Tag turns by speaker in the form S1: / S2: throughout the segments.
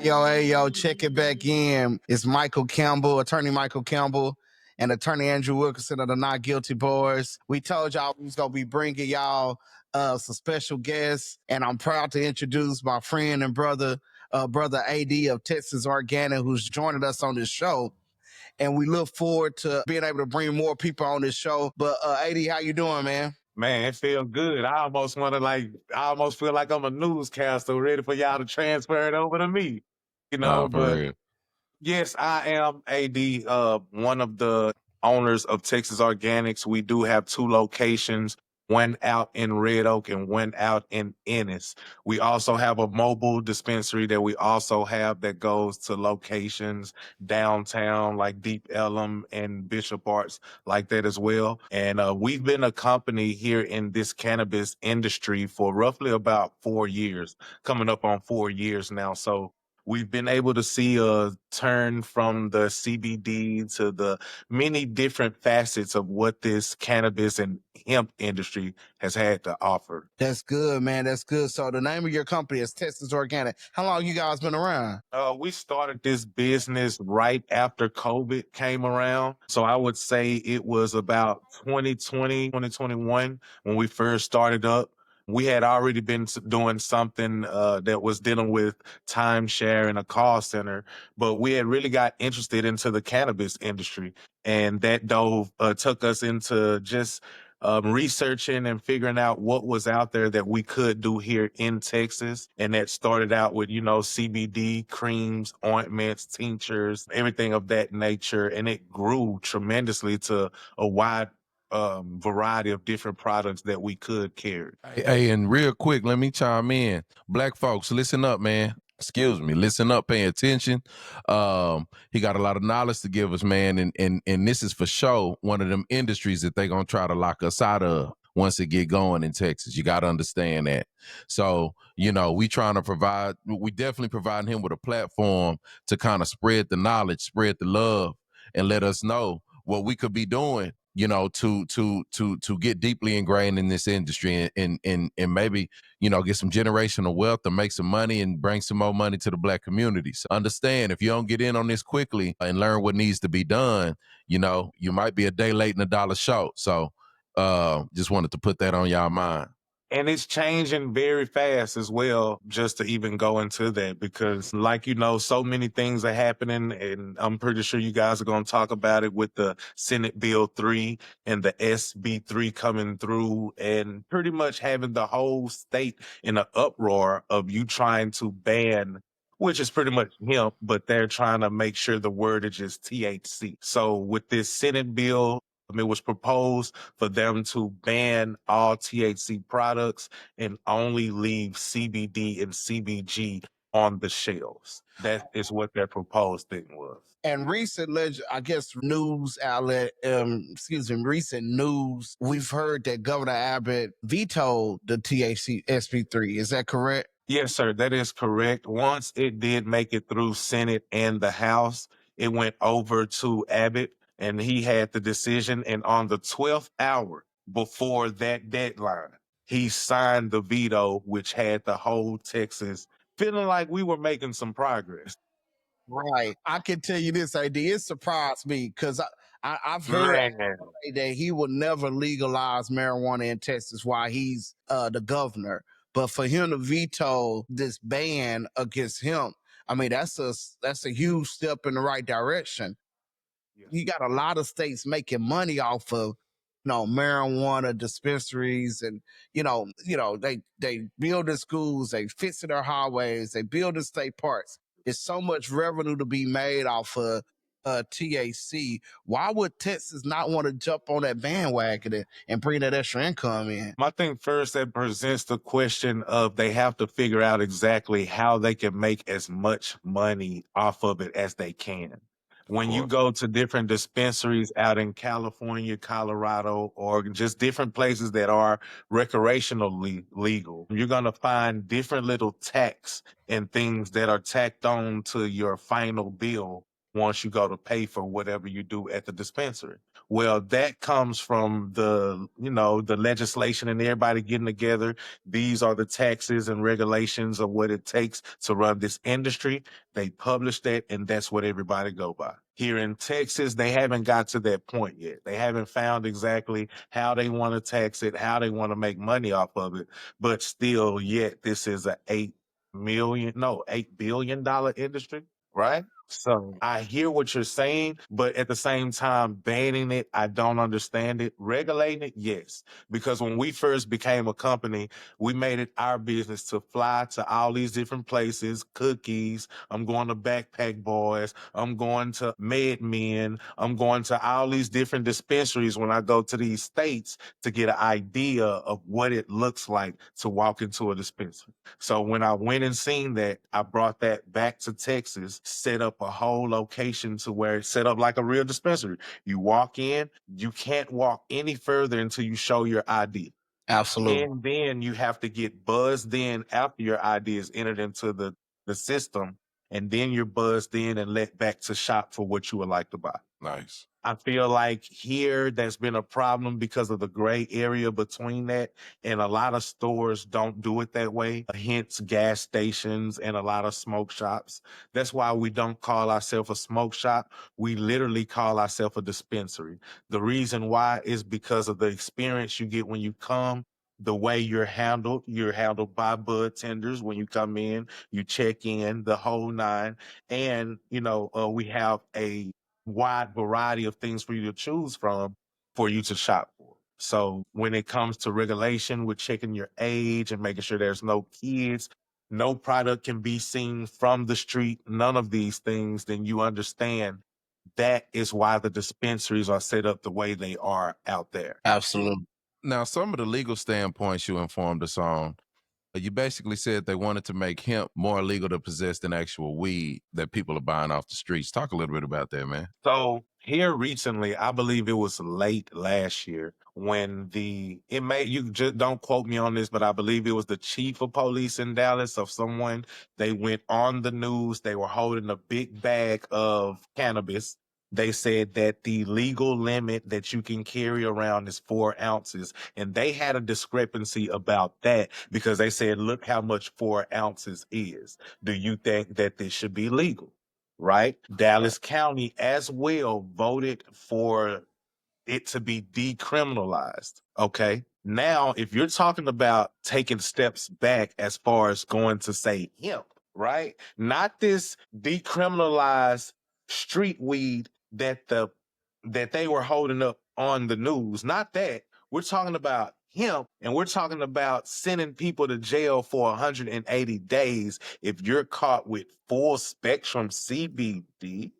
S1: Hey, yo, check it back in. It's Michael Campbell, attorney Michael Campbell, and attorney Andrew Wilkerson of the Not Guilty Boys. We told y'all we was going to be bringing y'all some special guests, and I'm proud to introduce my friend and brother AD of Texas Organic, who's joining us on this show. And we look forward to being able to bring more people on this show. But AD, how you doing, man?
S2: Man, it feels good. I almost feel like I'm a newscaster ready for y'all to transfer it over to me.
S3: Nah, for
S2: But
S3: real.
S2: yes, I am AD, one of the owners of Texas Organics. We do have two locations, one out in Red Oak and one out in Ennis. We also have a mobile dispensary that we also have that goes to locations downtown like Deep Ellum and Bishop Arts like that as well. And we've been a company here in this cannabis industry for roughly about 4 years, coming up on 4 years now. So we've been able to see a turn from the CBD to the many different facets of what this cannabis and hemp industry has had to offer.
S1: That's good, man. That's good. So the name of your company is Texas Organic. How long you guys been around?
S2: We started this business right after COVID came around. So I would say it was about 2020, 2021 when we first started up. We had already been doing something that was dealing with timeshare and a call center, but we had really got interested into the cannabis industry. And that took us into just researching and figuring out what was out there that we could do here in Texas. And that started out with, CBD creams, ointments, tinctures, everything of that nature. And it grew tremendously to a wide variety of different products that we could carry.
S3: Hey, and real quick, let me chime in. Black folks, listen up, man. Excuse me, listen up, pay attention. He got a lot of knowledge to give us, man, and this is for sure one of them industries that they gonna try to lock us out of once it get going in Texas. You got to understand that. So, we definitely providing him with a platform to kind of spread the knowledge, spread the love, and let us know what we could be doing, to get deeply ingrained in this industry and maybe, get some generational wealth to make some money and bring some more money to the Black communities. Understand, if you don't get in on this quickly and learn what needs to be done, you might be a day late and a dollar short. So just wanted to put that on y'all mind.
S2: And it's changing very fast as well, just to even go into that, because so many things are happening, and I'm pretty sure you guys are going to talk about it with the Senate Bill 3 and the SB 3 coming through and pretty much having the whole state in an uproar of you trying to ban, which is pretty much hemp, but they're trying to make sure the wordage is THC. So with this Senate bill, it was proposed for them to ban all THC products and only leave CBD and CBG on the shelves. That is what their proposed thing was.
S1: And recent, news outlet, recent news, we've heard that Governor Abbott vetoed the THC SB3. Is that correct?
S2: Yes, sir, that is correct. Once it did make it through Senate and the House, it went over to Abbott and he had the decision. And on the 12th hour before that deadline, he signed the veto, which had the whole Texas feeling like we were making some progress.
S1: Right. I can tell you this, AD. It surprised me because I've heard
S2: Man.
S1: that he will never legalize marijuana in Texas while he's the governor. But for him to veto this ban against him, I mean, that's a huge step in the right direction.
S2: Yeah.
S1: You got a lot of states making money off of marijuana dispensaries, and they build the schools, they fix their highways, they build the state parks. There's so much revenue to be made off of THC. Why would Texas not want to jump on that bandwagon and bring that extra income in?
S2: I think first that presents the question of they have to figure out exactly how they can make as much money off of it as they can. When you go to different dispensaries out in California, Colorado, or just different places that are recreationally legal, you're going to find different little tax and things that are tacked on to your final bill once you go to pay for whatever you do at the dispensary. Well, that comes from the, the legislation and everybody getting together. These are the taxes and regulations of what it takes to run this industry. They publish that, and that's what everybody go by. Here in Texas, they haven't got to that point yet. They haven't found exactly how they want to tax it, how they want to make money off of it. But still, yet this is a $8 billion industry, right? So I hear what you're saying, but at the same time, banning it, I don't understand it. Regulating it, yes. Because when we first became a company, we made it our business to fly to all these different places, cookies. I'm going to Backpack Boys. I'm going to MedMen. I'm going to all these different dispensaries when I go to these states to get an idea of what it looks like to walk into a dispensary. So when I went and seen that, I brought that back to Texas, set up a whole location to where it's set up like a real dispensary. You walk in, you can't walk any further until you show your ID.
S1: Absolutely.
S2: And then you have to get buzzed in after your ID is entered into the system. And then you're buzzed in and let back to shop for what you would like to buy.
S3: Nice.
S2: I feel like here there's been a problem because of the gray area between that. And a lot of stores don't do it that way. Hence gas stations and a lot of smoke shops. That's why we don't call ourselves a smoke shop. We literally call ourselves a dispensary. The reason why is because of the experience you get when you come, the way you're handled. You're handled by bud tenders when you come in, you check in, the whole nine. And, we have a wide variety of things for you to choose from for you to shop for. So when it comes to regulation, we're checking your age and making sure there's no kids, no product can be seen from the street, none of these things, then you understand that is why the dispensaries are set up the way they are out there.
S1: Absolutely.
S3: Now, some of the legal standpoints you informed us on, you basically said they wanted to make hemp more illegal to possess than actual weed that people are buying off the streets. Talk a little bit about that, man.
S2: So here recently, I believe it was late last year when you just don't quote me on this, but I believe it was the chief of police in Dallas of someone. They went on the news. They were holding a big bag of cannabis. They said that the legal limit that you can carry around is 4 ounces. And they had a discrepancy about that because they said, look how much 4 ounces is. Do you think that this should be legal? Right? Dallas County as well voted for it to be decriminalized. Okay. Now, if you're talking about taking steps back as far as going to say hemp, right? Not this decriminalized street weed that they were holding up on the news. Not that. We're talking about hemp, and we're talking about sending people to jail for 180 days if you're caught with full spectrum CBD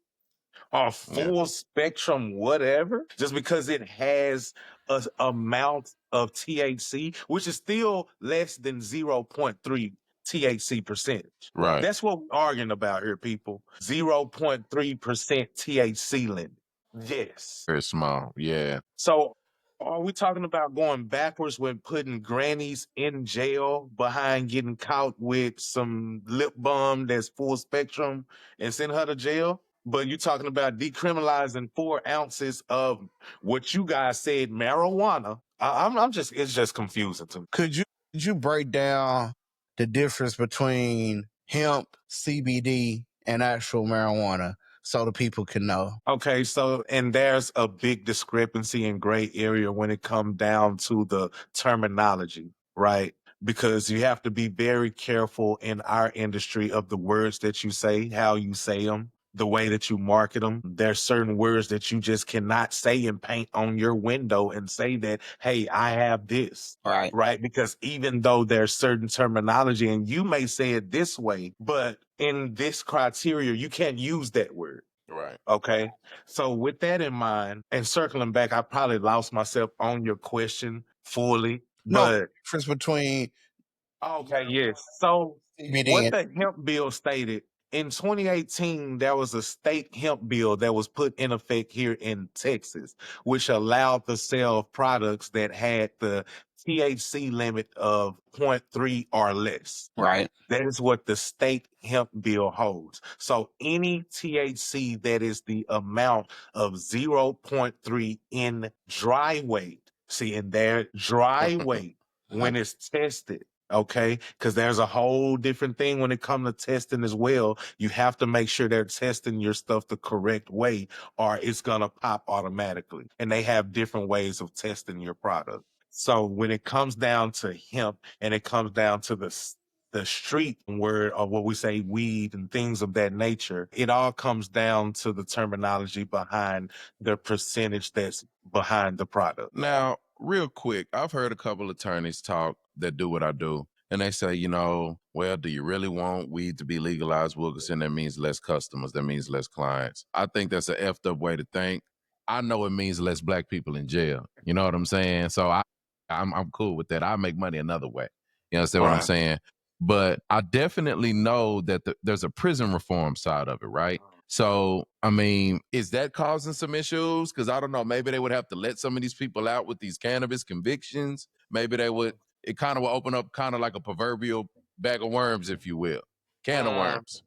S2: or full spectrum whatever, just because it has a amount of THC, which is still less than 0.3 THC percentage.
S3: Right.
S2: That's what we're arguing about here, people. 0.3% THC limit. Yes.
S3: Very small. Yeah.
S2: So are we talking about going backwards when putting grannies in jail behind getting caught with some lip balm that's full spectrum and send her to jail? But you're talking about decriminalizing 4 ounces of what you guys said marijuana. It's just confusing to me.
S1: Could you break down the difference between hemp, CBD, and actual marijuana so the people can know?
S2: Okay, so and there's a big discrepancy in gray area when it comes down to the terminology, right? Because you have to be very careful in our industry of the words that you say, how you say them, the way that you market them. There's certain words that you just cannot say and paint on your window and say that, hey, I have this.
S1: Right.
S2: Right? Because even though there's certain terminology and you may say it this way, but in this criteria, you can't use that word.
S3: Right.
S2: Okay. So with that in mind, and circling back, I probably lost myself on your question fully,
S1: No
S2: but
S1: difference between
S2: okay, yes. So
S1: CBD
S2: what
S1: and
S2: the hemp bill stated in 2018, there was a state hemp bill that was put in effect here in Texas, which allowed the sale of products that had the THC limit of 0.3 or less.
S4: Right.
S2: That is what the state hemp bill holds. So any THC that is the amount of 0.3 in dry weight, see, in their dry weight, when it's tested, okay? Because there's a whole different thing when it comes to testing as well. You have to make sure they're testing your stuff the correct way or it's going to pop automatically. And they have different ways of testing your product. So when it comes down to hemp and it comes down to the street word or what we say weed and things of that nature, it all comes down to the terminology behind the percentage that's behind the product.
S3: Now, real quick, I've heard a couple attorneys talk that do what I do. And they say, you know, well, do you really want weed to be legalized, Wilkerson? That means less customers. That means less clients. I think that's an effed up way to think. I know it means less black people in jail. You know what I'm saying? So I'm cool with that. I make money another way. You understand what I'm saying? But I definitely know that there's a prison reform side of it, right? So, I mean, is that causing some issues? Because I don't know, maybe they would have to let some of these people out with these cannabis convictions. Maybe it kind of will open up kind of like a proverbial bag of worms, if you will. Can of worms.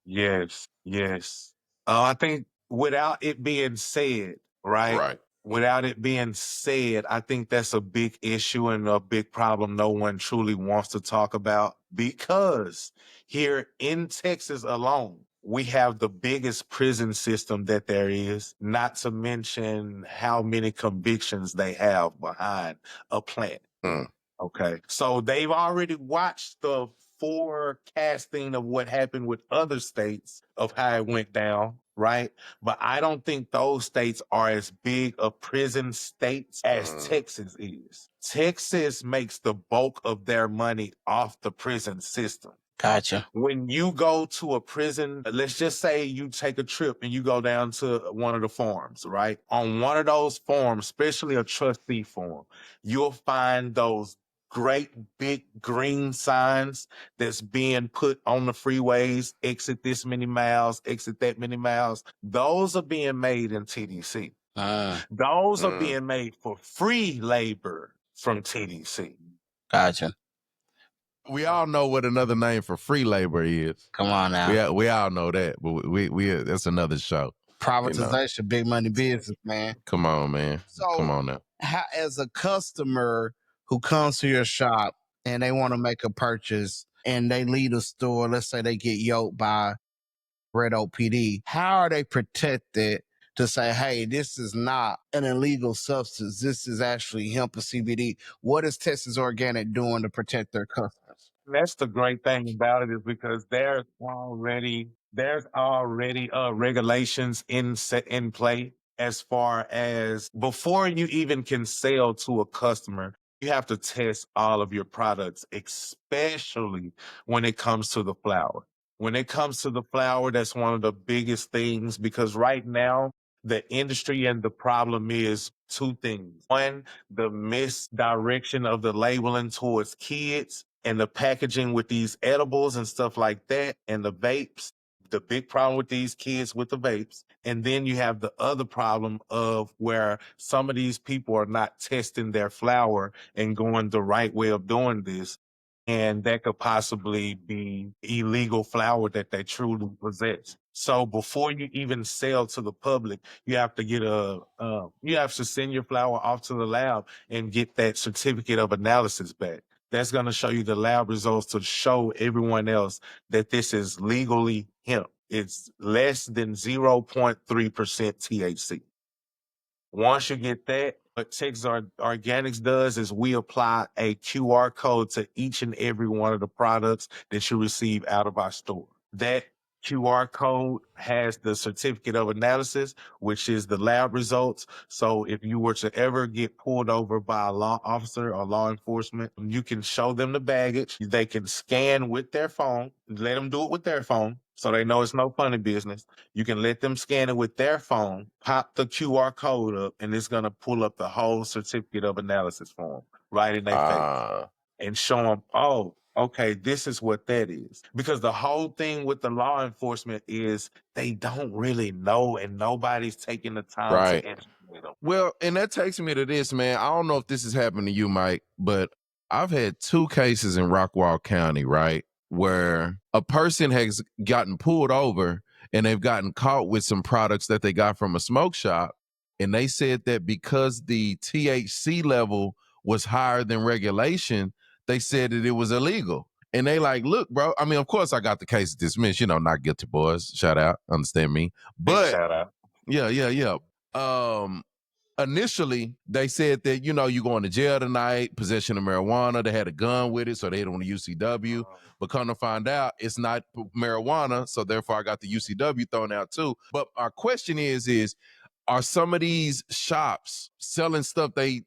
S2: Yes, yes. I think without it being said, right? Without it being said, I think that's a big issue and a big problem no one truly wants to talk about because here in Texas alone, we have the biggest prison system that there is, not to mention how many convictions they have behind a plant. Okay. So they've already watched the forecasting of what happened with other states of how it went down, right? But I don't think those states are as big of prison states as Texas is. Texas makes the bulk of their money off the prison system.
S4: Gotcha.
S2: When you go to a prison, let's just say you take a trip and you go down to one of the farms, right? On one of those forms, especially a trustee form, you'll find those great big green signs that's being put on the freeways, exit this many miles, exit that many miles. Those are being made in TDC. Those are being made for free labor from TDC.
S4: Gotcha.
S3: We all know what another name for free labor is.
S4: Come on now.
S3: We all know that, but we that's another show.
S1: Privatization,
S3: You know?
S1: big money business, man.
S3: Come on, man.
S1: So,
S3: come on now.
S1: How, as a customer who comes to your shop and they want to make a purchase and they leave the store, let's say they get yoked by Red Oak PD, how are they protected to say, hey, this is not an illegal substance. This is actually hemp or CBD. What is Texas Organic doing to protect their customers?
S2: That's the great thing about it is because there's already regulations in play as far as before you even can sell to a customer, you have to test all of your products, especially when it comes to the flower. When it comes to the flower, that's one of the biggest things because right now the industry and the problem is two things. One, the misdirection of the labeling towards kids and the packaging with these edibles and stuff like that and the vapes. The big problem with these kids with the vapes. And then you have the other problem of where some of these people are not testing their flower and going the right way of doing this. And that could possibly be illegal flower that they truly possess. So before you even sell to the public, you have to get you have to send your flower off to the lab and get that certificate of analysis back. That's going to show you the lab results to show everyone else that this is legally hemp. It's less than 0.3% THC. Once you get that, what Texas Organics does is we apply a QR code to each and every one of the products that you receive out of our store. That QR code has the certificate of analysis, which is the lab results. So if you were to ever get pulled over by a law officer or law enforcement, you can show them the baggage. They can scan with their phone, let them do it with their phone so they know it's no funny business. You can let them scan it with their phone, pop the QR code up, and it's going to pull up the whole certificate of analysis form right in their face and show them, oh, okay, this is what that is. Because the whole thing with the law enforcement is they don't really know and nobody's taking the time to
S3: Right.
S2: educate them.
S3: Well, and that takes me to this, man. I don't know if this has happened to you, Mike, but I've had 2 cases in Rockwall County, right, where a person has gotten pulled over and they've gotten caught with some products that they got from a smoke shop. And they said that because the THC level was higher than regulation, they said that it was illegal. And they like, look, bro. I mean, of course, I got the case dismissed. You know, not guilty, boys. Shout out, understand me.
S2: Big
S3: But
S2: shout out.
S3: yeah. Initially, they said that, you know, you going to jail tonight, possession of marijuana. They had a gun with it, so they had on the UCW. But come to find out, it's not marijuana, so therefore I got the UCW thrown out too. But our question is are some of these shops selling stuff they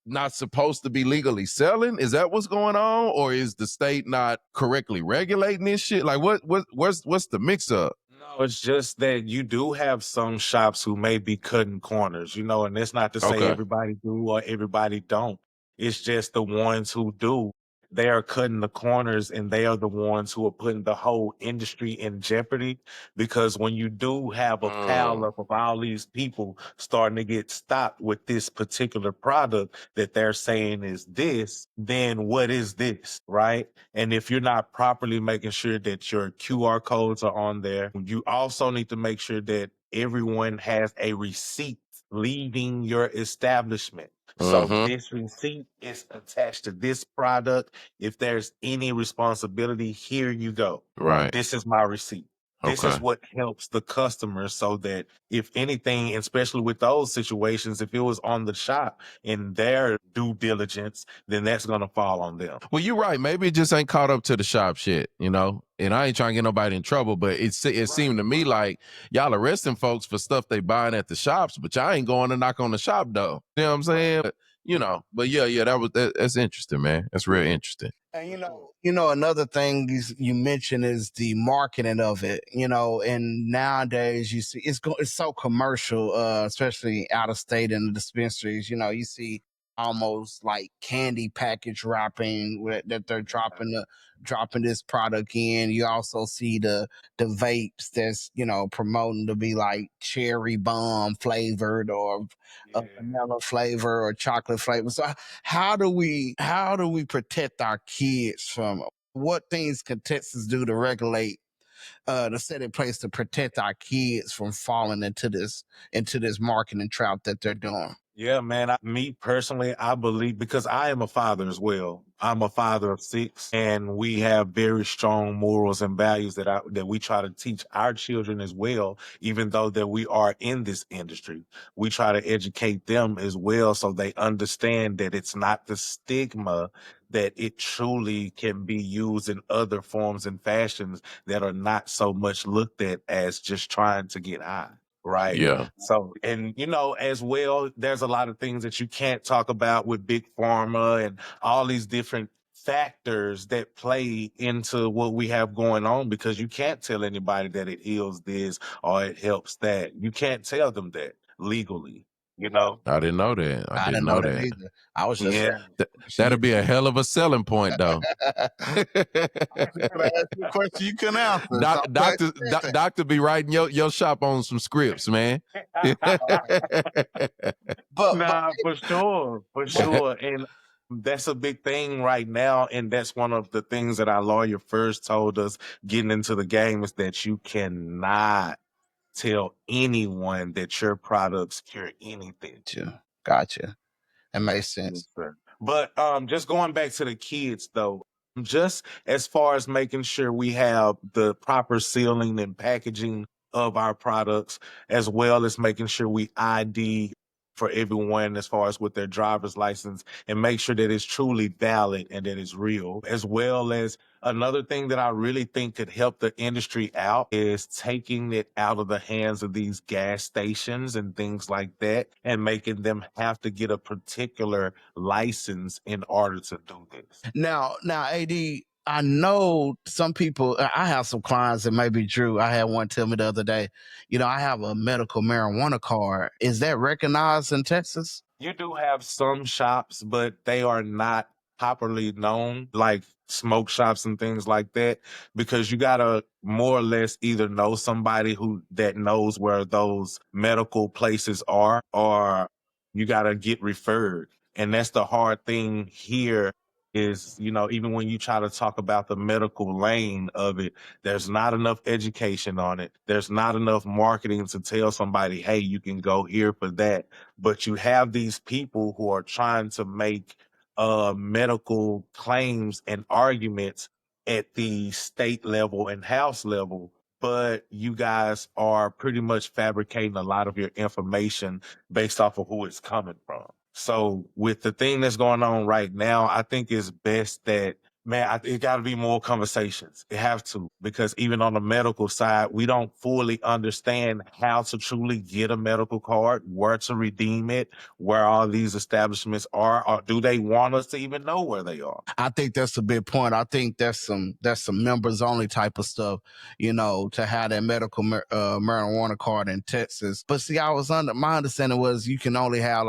S3: not supposed to be legally selling? Is that what's going on? Or is the state not correctly regulating this shit? Like what's the mix up?
S2: No, it's just that you do have some shops who may be cutting corners, you know, and that's not to say
S3: Okay.
S2: everybody do or everybody don't. It's just the ones who do. They are cutting the corners and they are the ones who are putting the whole industry in jeopardy because when you do have a pile up of all these people starting to get stopped with this particular product that they're saying is this, then what is this, right? And if you're not properly making sure that your QR codes are on there, you also need to make sure that everyone has a receipt leaving your establishment. So this receipt is attached to this product. If there's any responsibility, here you go.
S3: Right.
S2: This is my receipt. This is
S3: Okay.
S2: what helps the customer so that if anything, especially with those situations, if it was on the shop in their due diligence, then that's going to fall on them.
S3: Well, you're right. Maybe it just ain't caught up to the shop shit, you know? And I ain't trying to get nobody in trouble, but it seemed to me like y'all arresting folks for stuff they buying at the shops, but y'all ain't going to knock on the shop door. You know what I'm saying? But, you know, but yeah, that's interesting, man. That's real interesting.
S1: And another thing you mentioned is the marketing of it. And nowadays you see it's so commercial, especially out of state in the dispensaries. You see almost like candy package wrapping that they're dropping this product in. You also see the vapes that's promoting to be like cherry bomb flavored or a vanilla flavor or chocolate flavor. So how do we protect our kids from what things can Texas do to regulate to set in place to protect our kids from falling into this marketing trap that they're doing?
S2: Yeah, man. Me personally, I believe because I am a father as well. I'm a father of 6, and we have very strong morals and values that we try to teach our children as well. Even though that we are in this industry, we try to educate them as well so they understand that it's not the stigma that it truly can be used in other forms and fashions that are not so much looked at as just trying to get high. Right.
S3: Yeah.
S2: So, and as well, there's a lot of things that you can't talk about with big pharma and all these different factors that play into what we have going on because you can't tell anybody that it heals this or it helps that. You can't tell them that legally,
S3: I didn't know that. I didn't know that.
S1: Either. I was just
S2: Yeah.
S3: That'd be a hell of a selling point, though.
S1: I was gonna ask you a question you couldn't answer.
S3: Doctor be writing your shop on some scripts, man.
S2: Nah, for sure. And that's a big thing right now. And that's one of the things that our lawyer first told us getting into the game is that you cannot tell anyone that your products cure anything.
S1: Gotcha. That makes sense.
S2: Yes, sir. But just going back to the kids though, just as far as making sure we have the proper sealing and packaging of our products, as well as making sure we ID for everyone as far as with their driver's license and make sure that it's truly valid and that it's real, as well as another thing that I really think could help the industry out is taking it out of the hands of these gas stations and things like that and making them have to get a particular license in order to do this.
S1: Now, AD, I know some people, I have some clients that may be Drew. I had one tell me the other day, I have a medical marijuana card. Is that recognized in Texas?
S2: You do have some shops, but they are not properly known. Like, smoke shops and things like that, because you gotta more or less either know somebody that knows where those medical places are, or you gotta get referred. And that's the hard thing here is, even when you try to talk about the medical lane of it, there's not enough education on it. There's not enough marketing to tell somebody, hey, you can go here for that. But you have these people who are trying to make medical claims and arguments at the state level and house level, but you guys are pretty much fabricating a lot of your information based off of who it's coming from. So with the thing that's going on right now, I think it's best that, man, it got to be more conversations. It have to, because even on the medical side, we don't fully understand how to truly get a medical card, where to redeem it, where all these establishments are, or do they want us to even know where they are?
S1: I think that's a big point. I think that's some members only type of stuff, to have that medical marijuana card in Texas. But see, my understanding was you can only have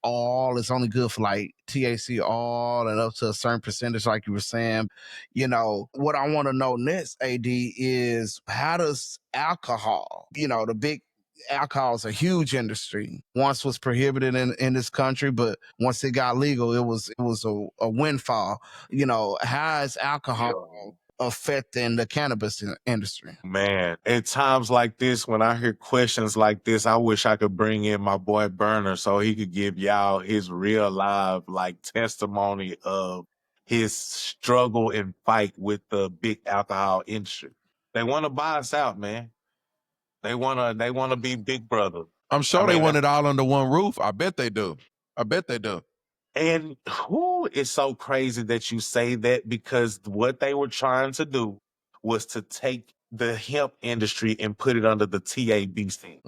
S1: all, it's only good for like THC all and up to a certain percentage, like you were saying. What I want to know next, AD, is how does alcohol, the big alcohol is a huge industry. Once was prohibited in this country, but once it got legal, it was a windfall. How is alcohol affecting the cannabis industry?
S2: Man, at times like this, when I hear questions like this, I wish I could bring in my boy Burner so he could give y'all his real live testimony of his struggle and fight with the big alcohol industry. They want to buy us out, man. They wanna be big brother.
S3: I'm sure they want it all under one roof. I bet they do.
S2: And it's so crazy that you say that, because what they were trying to do was to take the hemp industry and put it under the TABC.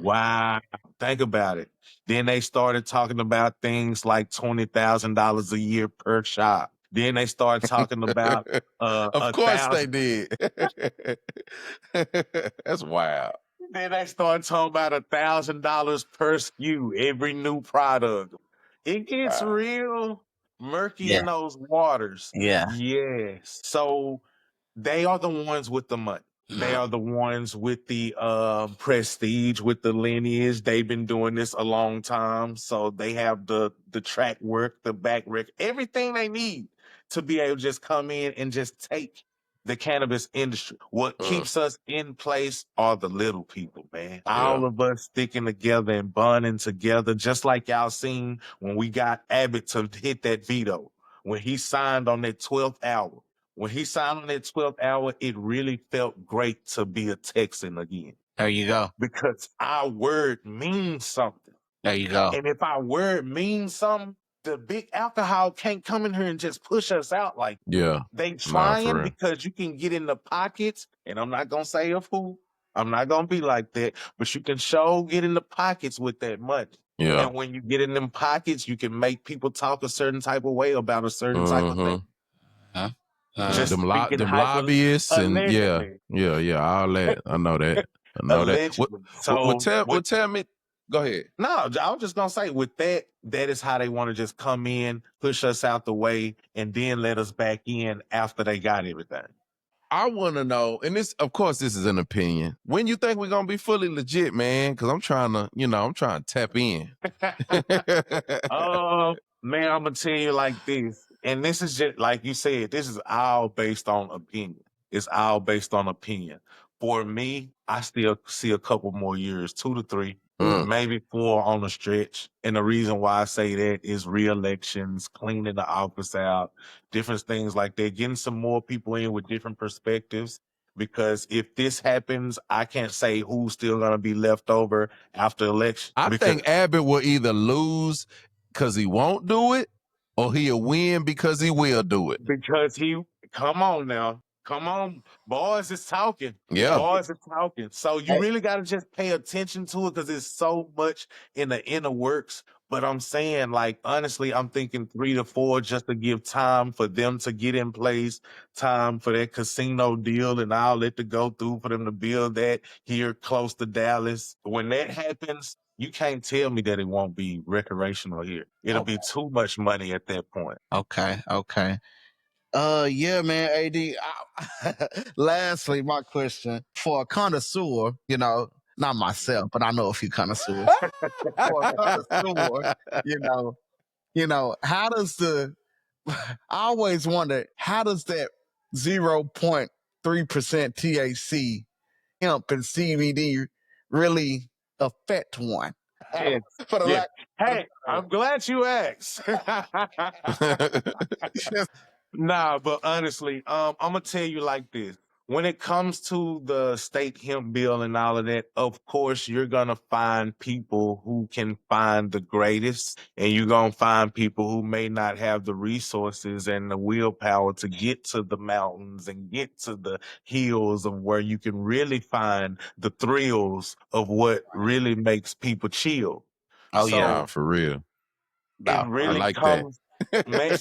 S2: Wow. Think about it. Then they started talking about things like $20,000 a year per shop. Then they started talking about
S3: of course they did. That's wild.
S2: Then they started talking about $1,000 per SKU, every new product. It gets real murky in those waters.
S4: Yeah.
S2: Yes. So they are the ones with the money. They are the ones with the prestige, with the lineage. They've been doing this a long time. So they have the track work, the back record, everything they need to be able to just come in and just take the cannabis industry. What keeps us in place are the little people, man. All of us sticking together and bonding together, just like y'all seen when we got Abbott to hit that veto, when he signed on that 12th hour. When he signed on that 12th hour, it really felt great to be a Texan again.
S4: There you go.
S2: Because our word means something.
S4: There you go.
S2: And if our word means something, the big alcohol can't come in here and just push us out like that.
S3: Yeah.
S2: They trying because you can get in the pockets, and I'm not going to say of who. I'm not going to be like that, but you can get in the pockets with that money.
S3: Yeah.
S2: And when you get in them pockets, you can make people talk a certain type of way about a certain type of thing.
S3: Just them lobbyists and yeah, all that. I know that. Tell me. Go ahead.
S2: No, I was just gonna say, with that is how they want to just come in, push us out the way, and then let us back in after they got everything.
S3: I want to know, and this, of course, this is an opinion. When you think we're gonna be fully legit, man? Because I'm trying to tap in.
S2: Man, I'm gonna tell you like this, and this is just like you said. This is all based on opinion. It's all based on opinion. For me, I still see a couple more years, 2 to 3, maybe 4 on the stretch. And the reason why I say that is re-elections, cleaning the office out, different things like that, getting some more people in with different perspectives. Because if this happens, I can't say who's still going to be left over after election.
S3: I think Abbott will either lose because he won't do it, or he'll win because he will do it.
S2: Because come on now. Come on, Boyz is talking.
S3: Yeah.
S2: Boyz is talking. So you really got to just pay attention to it, because there's so much in the inner works. But I'm saying, honestly, I'm thinking 3 to 4 just to give time for them to get in place, time for that casino deal and all that to go through, for them to build that here close to Dallas. When that happens, you can't tell me that it won't be recreational here. It'll be too much money at that point.
S1: Okay. Yeah, man, AD. Lastly, my question for a connoisseur, not myself, but I know a few connoisseurs. For a connoisseur, you know, how does I always wonder, how does that 0.3% THC hemp and CBD really affect one?
S2: Yes.
S1: For the
S2: Yeah.
S1: lack
S2: Hey, I'm glad you asked. Nah, but honestly, I'm gonna tell you like this. When it comes to the state hemp bill and all of that, of course, you're gonna find people who can find the greatest, and you're gonna find people who may not have the resources and the willpower to get to the mountains and get to the hills of where you can really find the thrills of what really makes people chill.
S4: Oh yeah.
S3: Nah,
S2: So
S3: for real.
S2: it
S4: No,
S3: I
S2: really
S3: like
S2: comes, man.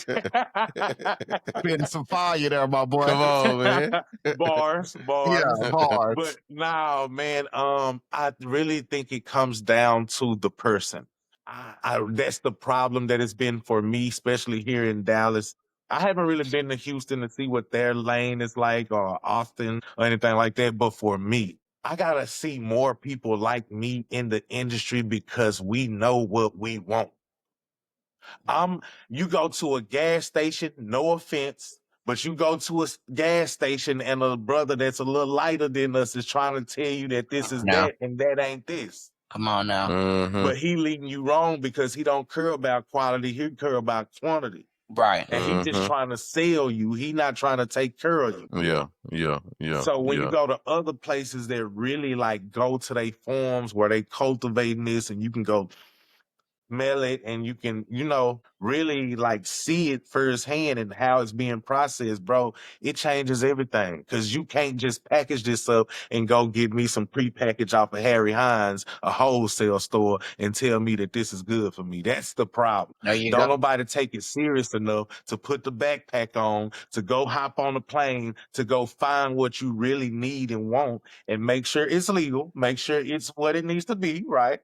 S1: spitting some fire there, my boy.
S3: Come on, man.
S2: Bars,
S1: Yeah,
S2: bars.
S1: bars.
S2: But now, man, I really think it comes down to the person. That's the problem that it's been for me, especially here in Dallas. I haven't really been to Houston to see what their lane is like or Austin or anything like that. But for me, I gotta see more people like me in the industry because we know what we want. You go to a gas station, no offense, but you go to a gas station and a brother that's a little lighter than us is trying to tell you that this is
S4: now,
S2: that and that ain't this.
S4: come on now.
S3: Mm-hmm.
S2: But he leading you wrong because he don't care about quality, he care about quantity.
S4: Right.
S2: And he just trying to sell you. He not trying to take care of you.
S3: Yeah.
S2: So when you go to other places that really like go to their farms where they cultivating this and you can go smell it and you can, really like see it firsthand and how it's being processed, bro, it changes everything. Cause you can't just package this up and go get me some prepackaged off of Harry Hines, a wholesale store, and tell me that this is good for me. That's the problem.
S4: There you
S2: Don't
S4: go.
S2: nobody take it serious enough to put the backpack on, to go hop on a plane, to go find what you really need and want and make sure it's legal, make sure it's what it needs to be, right?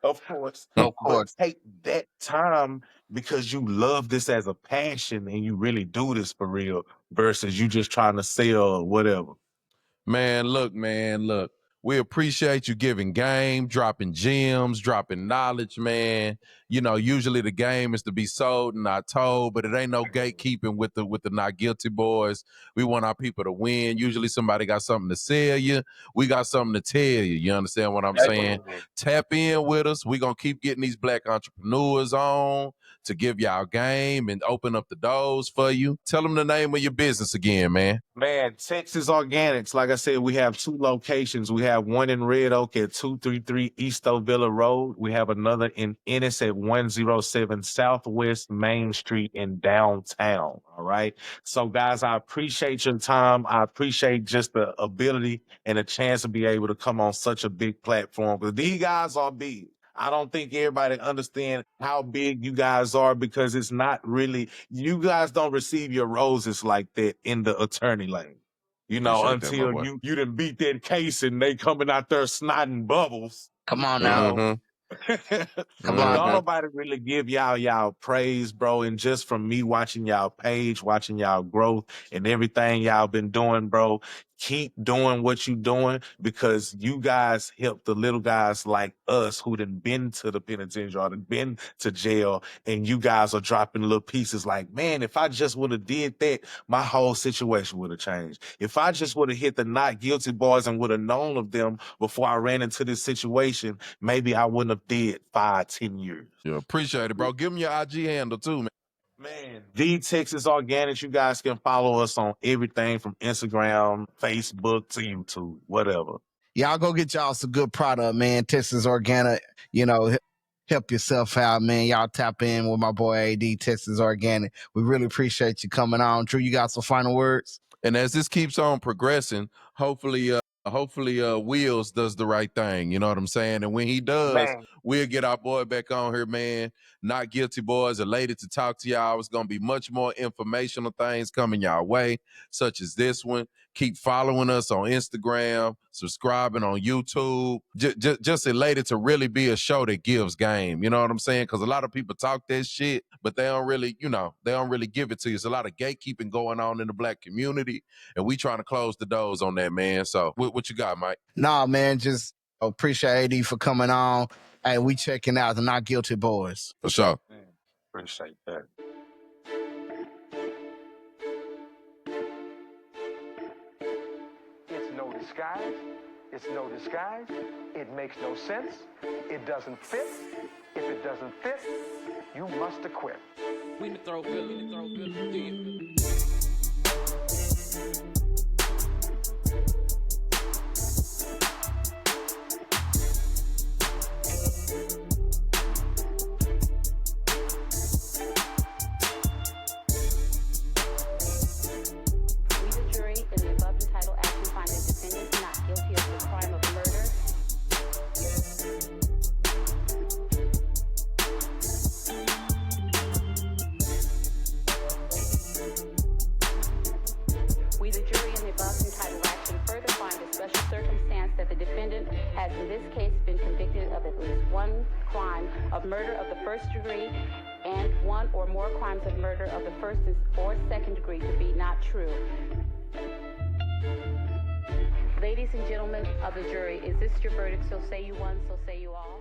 S2: Of course.
S4: Of
S2: But
S4: course.
S2: take that time because you love this as a passion and you really do this for real versus you just trying to sell or whatever.
S3: Man, look. We appreciate you giving game, dropping gems, dropping knowledge, man. Usually the game is to be sold and not told, but it ain't no gatekeeping with the not guilty boys. We want our people to win. Usually somebody got something to sell you. We got something to tell you. You understand what I'm saying? Tap in with us. We're gonna keep getting these black entrepreneurs on to give y'all game and open up the doors for you. Tell them the name of your business again, man.
S2: Man, Texas Organics, like I said, we have 2 locations. We have one in Red Oak at 233 East Villa Road. We have another in Ennis at 107 Southwest Main Street in downtown. All right. So, guys, I appreciate your time. I appreciate just the ability and a chance to be able to come on such a big platform because these guys are big. I don't think everybody understand how big you guys are because it's not really, you guys don't receive your roses like that in the attorney lane.
S3: Appreciate that, my
S2: Until
S3: boy.
S2: you didn't beat that case and they coming out there snotting bubbles.
S4: Come on now.
S2: But don't nobody really give y'all praise, bro. And just from me watching y'all page, watching y'all growth and everything y'all been doing, bro, keep doing what you doing because you guys help the little guys like us who done been to the penitentiary or done been to jail, and you guys are dropping little pieces like, man, if I just would have did that, my whole situation would have changed. If I just would have hit the not guilty boys and would have known of them before I ran into this situation, maybe I wouldn't have did 5-10 years.
S3: Yeah, appreciate it, bro. Give them your IG handle too, man.
S2: Man, the Texas Organics, you guys can follow us on everything from Instagram, Facebook to YouTube, whatever.
S1: Y'all go get y'all some good product, man. Texas Organic, help yourself out, man. Y'all tap in with my boy AD, Texas Organic. We really appreciate you coming on. Drew, you got some final words?
S3: And as this keeps on progressing, hopefully Wheels does the right thing. You know what I'm saying? And when he does,
S2: Man.
S3: we'll get our boy back on here, man. Not Guilty Boys, elated to talk to y'all. It's going to be much more informational things coming y'all way, such as this one. Keep following us on Instagram, subscribing on YouTube. Just elated to really be a show that gives game. You know what I'm saying? Because a lot of people talk that shit, but they don't really, they don't really give it to you. There's a lot of gatekeeping going on in the Black community, and we trying to close the doors on that, man. So what you got, Mike?
S1: Nah, man, just appreciate AD for coming on. Hey, we checking out the Not Guilty Boys.
S3: For sure.
S2: Man, appreciate that.
S5: It's no disguise. It's no disguise. It makes no sense. It doesn't fit. If it doesn't fit, you must acquit.
S6: We need to throw good. Do you? Murder of the first degree and one or more crimes of murder of the first or second degree to be not true. Ladies and gentlemen of the jury, is this your verdict? So say you one, so say you all.